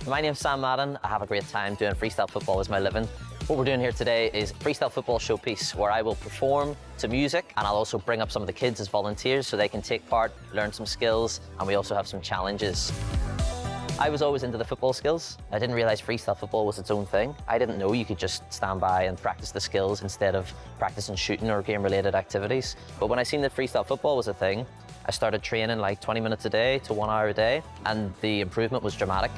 My name's Sam Madden. I have a great time doing freestyle football as my living. What we're doing here today is freestyle football showpiece where I will perform to music, and I'll also bring up some of the kids as volunteers so they can take part, learn some skills, and we also have some challenges. I was always into the football skills. I didn't realise freestyle football was its own thing. I didn't know you could just stand by and practice the skills instead of practicing shooting or game-related activities. But when I seen that freestyle football was a thing, I started training like 20 minutes a day to 1 hour a day, and the improvement was dramatic.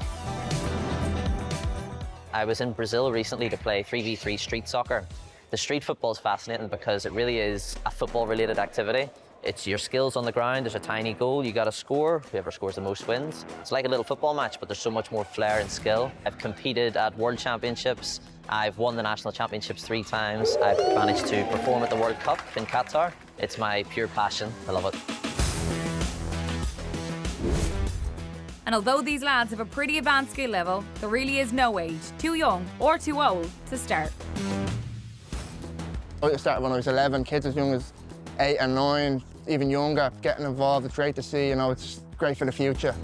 I was in Brazil recently to play 3v3 street soccer. The street football is fascinating because it really is a football-related activity. It's your skills on the ground, there's a tiny goal, you gotta score, whoever scores the most wins. It's like a little football match, but there's so much more flair and skill. I've competed at World Championships, I've won the National Championships 3 times, I've managed to perform at the World Cup in Qatar. It's my pure passion, I love it. And although these lads have a pretty advanced skill level, there really is no age, too young or too old, to start. I started when I was 11, kids as young as 8 and 9, even younger, getting involved. It's great to see, you know, it's great for the future.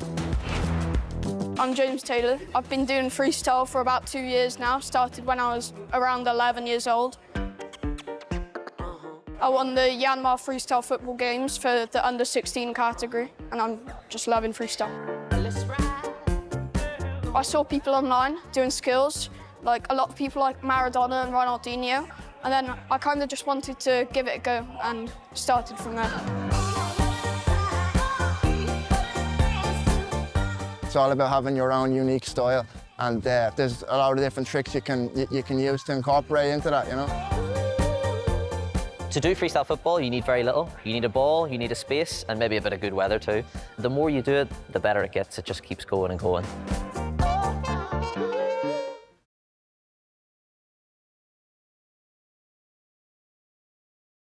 I'm James Taylor. I've been doing freestyle for about 2 years now, started when I was around 11 years old. I won the Myanmar Freestyle Football Games for the under-16 category, and I'm just loving freestyle. I saw people online doing skills, like a lot of people like Maradona and Ronaldinho, and then I kind of just wanted to give it a go and started from there. It's all about having your own unique style, and there's a lot of different tricks you can use to incorporate into that, you know. To do freestyle football, you need very little. You need a ball, you need a space, and maybe a bit of good weather too. The more you do it, the better it gets. It just keeps going and going.